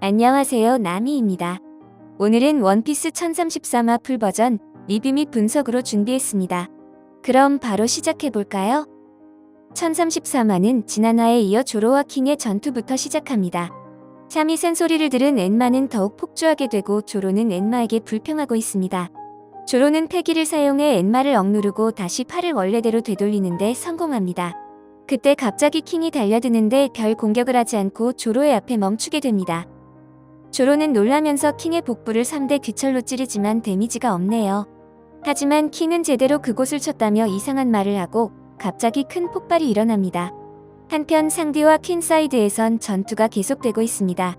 안녕하세요, 나미입니다. 오늘은 원피스 1033화 풀버전 리뷰 및 분석으로 준비했습니다. 그럼 바로 시작해볼까요? 1033화는 지난화에 이어 조로와 킹의 전투부터 시작합니다. 참이 센 소리를 들은 엔마는 더욱 폭주하게 되고 조로는 엔마에게 불평하고 있습니다. 조로는 패기를 사용해 엔마를 억누르고 다시 팔을 원래대로 되돌리는데 성공합니다. 그때 갑자기 킹이 달려드는데 별 공격을 하지 않고 조로의 앞에 멈추게 됩니다. 조로는 놀라면서 킹의 복부를 3대 귀철로 찌르지만 데미지가 없네요. 하지만 킹은 제대로 그곳을 쳤다며 이상한 말을 하고 갑자기 큰 폭발이 일어납니다. 한편 상디와 퀸 사이드에선 전투가 계속되고 있습니다.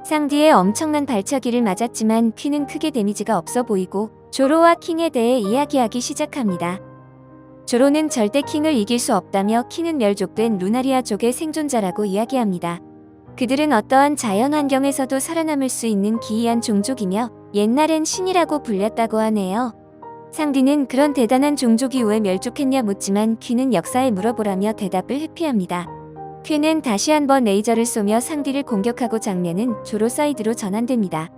상디의 엄청난 발차기를 맞았지만 퀸은 크게 데미지가 없어 보이고 조로와 킹에 대해 이야기하기 시작합니다. 조로는 절대 킹을 이길 수 없다며 킹은 멸족된 루나리아 족의 생존자라고 이야기합니다. 그들은 어떠한 자연 환경에서도 살아남을 수 있는 기이한 종족이며 옛날엔 신이라고 불렸다고 하네요. 상디는 그런 대단한 종족이 왜 멸족했냐 묻지만 퀸은 역사에 물어보라며 대답을 회피합니다. 퀸은 다시 한번 레이저를 쏘며 상디를 공격하고 장면은 조로 사이드로 전환됩니다.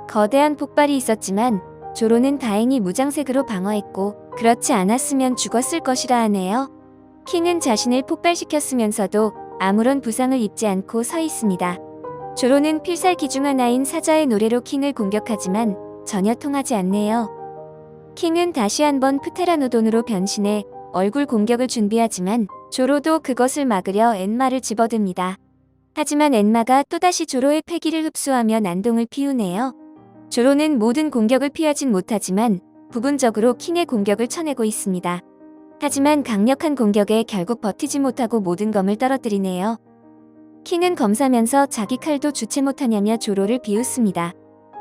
거대한 폭발이 있었지만 조로는 다행히 무장색으로 방어했고 그렇지 않았으면 죽었을 것이라 하네요. 킹은 자신을 폭발시켰으면서도 아무런 부상을 입지 않고 서 있습니다. 조로는 필살기 중 하나인 사자의 노래로 킹을 공격하지만 전혀 통하지 않네요. 킹은 다시 한번 프테라노돈으로 변신해 얼굴 공격을 준비하지만 조로도 그것을 막으려 엔마를 집어듭니다. 하지만 엔마가 또다시 조로의 패기를 흡수하며 난동을 피우네요. 조로는 모든 공격을 피하진 못하지만 부분적으로 킹의 공격을 쳐내고 있습니다. 하지만 강력한 공격에 결국 버티지 못하고 모든 검을 떨어뜨리네요. 킹은 검사면서 자기 칼도 주체 못하냐며 조로를 비웃습니다.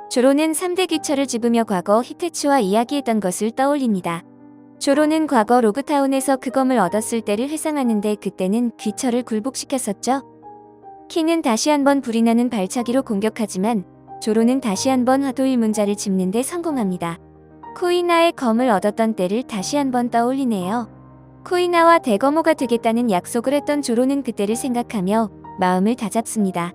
조로는 3대 귀철을 집으며 과거 히테츠와 이야기했던 것을 떠올립니다. 조로는 과거 로그타운에서 그 검을 얻었을 때를 회상하는데 그때는 귀철을 굴복시켰었죠. 킹은 다시 한번 불이 나는 발차기로 공격하지만 조로는 다시 한번 화도일 문자를 짚는데 성공합니다. 쿠이나의 검을 얻었던 때를 다시 한번 떠올리네요. 쿠이나와 대거모가 되겠다는 약속을 했던 조로는 그때를 생각하며 마음을 다잡습니다.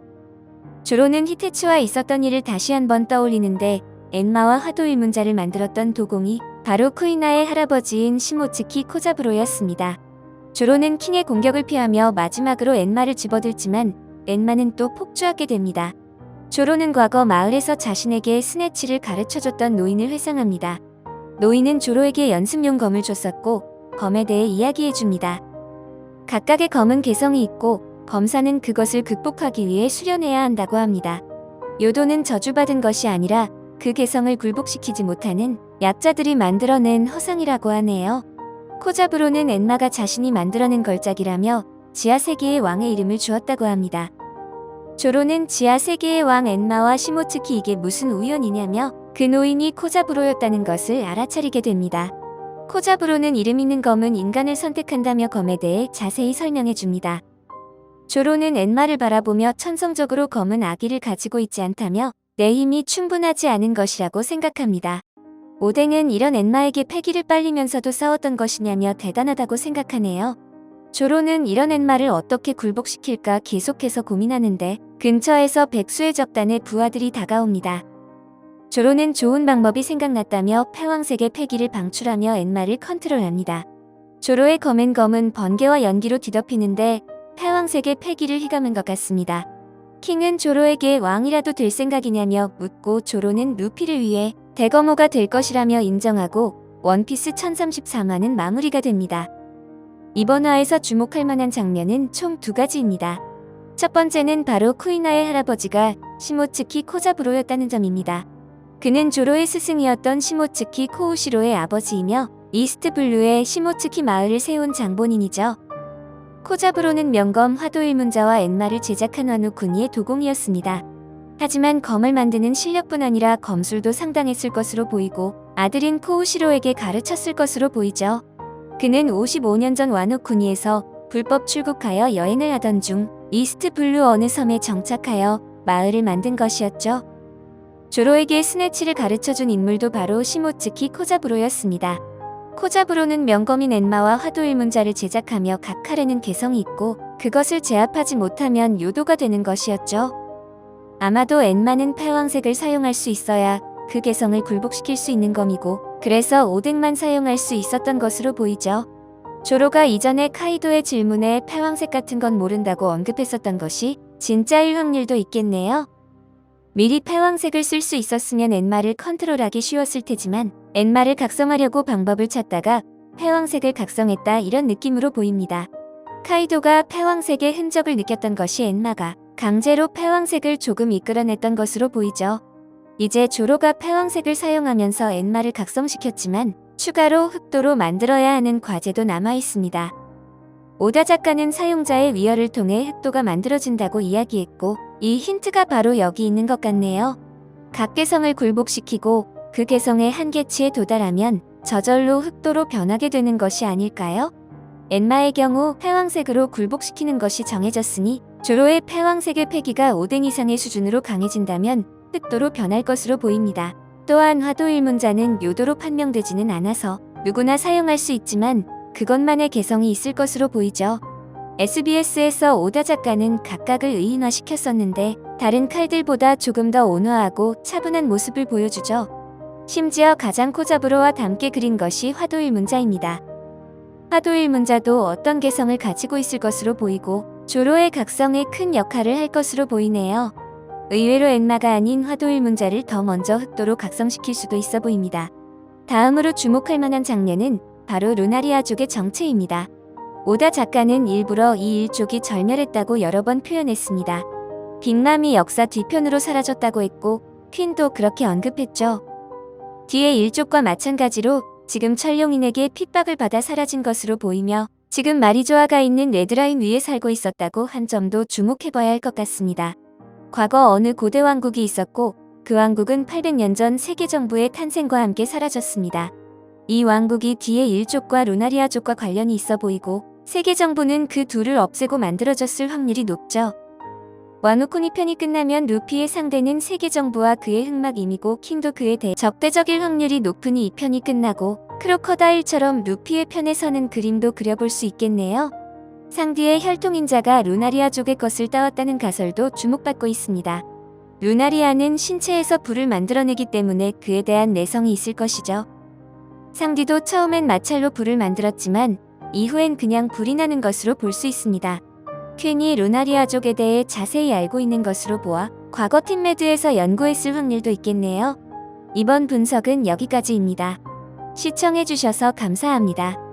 조로는 히테츠와 있었던 일을 다시 한번 떠올리는데 엔마와 화도일 문자를 만들었던 도공이 바로 쿠이나의 할아버지인 시모츠키 코자부로였습니다. 조로는 킹의 공격을 피하며 마지막으로 엔마를 집어들지만 엔마는 또 폭주하게 됩니다. 조로는 과거 마을에서 자신에게 스네치를 가르쳐줬던 노인을 회상합니다. 노인은 조로에게 연습용 검을 줬었고 검에 대해 이야기해줍니다. 각각의 검은 개성이 있고 검사는 그것을 극복하기 위해 수련해야 한다고 합니다. 요도는 저주받은 것이 아니라 그 개성을 굴복시키지 못하는 약자들이 만들어낸 허상이라고 하네요. 코자부로는 엔마가 자신이 만들어낸 걸작이라며 지하세계의 왕의 이름을 주었다고 합니다. 조로는 지하세계의 왕 엔마와 시모츠키 이게 무슨 우연이냐며 그 노인이 코자부로였다는 것을 알아차리게 됩니다. 코자부로는 이름 있는 검은 인간을 선택한다며 검에 대해 자세히 설명해줍니다. 조로는 엔마를 바라보며 천성적으로 검은 아기를 가지고 있지 않다며 내 힘이 충분하지 않은 것이라고 생각합니다. 오뎅은 이런 엔마에게 패기를 빨리면서도 싸웠던 것이냐며 대단하다고 생각하네요. 조로는 이런 엔마를 어떻게 굴복시킬까 계속해서 고민하는데 근처에서 백수의 적단의 부하들이 다가옵니다. 조로는 좋은 방법이 생각났다며 패왕색의 패기를 방출하며 엔마를 컨트롤합니다. 조로의 검은 검은 번개와 연기로 뒤덮이는데 패왕색의 패기를 휘감은 것 같습니다. 킹은 조로에게 왕이라도 될 생각이냐며 묻고 조로는 루피를 위해 대거모가 될 것이라며 인정하고 원피스 1033화는 마무리가 됩니다. 이번 화에서 주목할 만한 장면은 총 2가지입니다. 첫 번째는 바로 쿠이나의 할아버지가 시모츠키 코자부로였다는 점입니다. 그는 조로의 스승이었던 시모츠키 코우시로의 아버지이며 이스트 블루의 시모츠키 마을을 세운 장본인이죠. 코자부로는 명검 화도일 문자와 엔마를 제작한 와누쿠니의 도공이었습니다. 하지만 검을 만드는 실력뿐 아니라 검술도 상당했을 것으로 보이고 아들인 코우시로에게 가르쳤을 것으로 보이죠. 그는 55년 전 와누쿠니에서 불법 출국하여 여행을 하던 중 이스트 블루 어느 섬에 정착하여 마을을 만든 것이었죠. 조로에게 스네치를 가르쳐준 인물도 바로 시모츠키 코자부로였습니다. 코자부로는 명검인 엔마와 화도일 문자를 제작하며 각 칼에는 개성이 있고 그것을 제압하지 못하면 요도가 되는 것이었죠. 아마도 엔마는 패왕색을 사용할 수 있어야 그 개성을 굴복시킬 수 있는 검이고 그래서 오뎅만 사용할 수 있었던 것으로 보이죠. 조로가 이전에 카이도의 질문에 패왕색 같은 건 모른다고 언급했었던 것이 진짜일 확률도 있겠네요. 미리 패왕색을 쓸 수 있었으면 엔마를 컨트롤하기 쉬웠을 테지만 엔마를 각성하려고 방법을 찾다가 패왕색을 각성했다 이런 느낌으로 보입니다. 카이도가 패왕색의 흔적을 느꼈던 것이 엔마가 강제로 패왕색을 조금 이끌어냈던 것으로 보이죠. 이제 조로가 패왕색을 사용하면서 엔마를 각성시켰지만 추가로 흑도로 만들어야 하는 과제도 남아 있습니다. 오다 작가는 사용자의 위혈을 통해 흑도가 만들어진다고 이야기했고 이 힌트가 바로 여기 있는 것 같네요. 각 개성을 굴복시키고 그 개성의 한계치에 도달하면 저절로 흑도로 변하게 되는 것이 아닐까요? 엔마의 경우 패왕색으로 굴복시키는 것이 정해졌으니 조로의 패왕색의 패기가 오뎅 이상의 수준으로 강해진다면 흑도로 변할 것으로 보입니다. 또한 화도일문자는 요도로 판명되지는 않아서 누구나 사용할 수 있지만 그것만의 개성이 있을 것으로 보이죠. SBS에서 오다 작가는 각각을 의인화시켰었는데 다른 칼들보다 조금 더 온화하고 차분한 모습을 보여주죠. 심지어 가장 코자브로와 닮게 그린 것이 화도일문자입니다. 화도일문자도 어떤 개성을 가지고 있을 것으로 보이고 조로의 각성에 큰 역할을 할 것으로 보이네요. 의외로 엔마가 아닌 화도일문자를 더 먼저 흑도로 각성시킬 수도 있어 보입니다. 다음으로 주목할 만한 장면은 바로 루나리아족의 정체입니다. 오다 작가는 일부러 이 일족이 절멸했다고 여러 번 표현했습니다. 빅맘이 역사 뒤편으로 사라졌다고 했고 퀸도 그렇게 언급했죠. 뒤에 일족과 마찬가지로 지금 천룡인에게 핍박을 받아 사라진 것으로 보이며 지금 마리조아가 있는 레드라인 위에 살고 있었다고 한 점도 주목해봐야 할 것 같습니다. 과거 어느 고대 왕국이 있었고 그 왕국은 800년 전 세계정부의 탄생과 함께 사라졌습니다. 이 왕국이 뒤에 일족과 루나리아족과 관련이 있어 보이고 세계정부는 그 둘을 없애고 만들어졌을 확률이 높죠. 와노코니 편이 끝나면 루피의 상대는 세계정부와 그의 흑막임이고 킹도 그에 대해 적대적일 확률이 높으니 이 편이 끝나고 크로커다일처럼 루피의 편에 서는 그림도 그려볼 수 있겠네요. 상디의 혈통인자가 루나리아족의 것을 따왔다는 가설도 주목받고 있습니다. 루나리아는 신체에서 불을 만들어내기 때문에 그에 대한 내성이 있을 것이죠. 상디도 처음엔 마찰로 불을 만들었지만 이후엔 그냥 불이 나는 것으로 볼 수 있습니다. 퀸이 루나리아족에 대해 자세히 알고 있는 것으로 보아 과거 팀매드에서 연구했을 확률도 있겠네요. 이번 분석은 여기까지입니다. 시청해주셔서 감사합니다.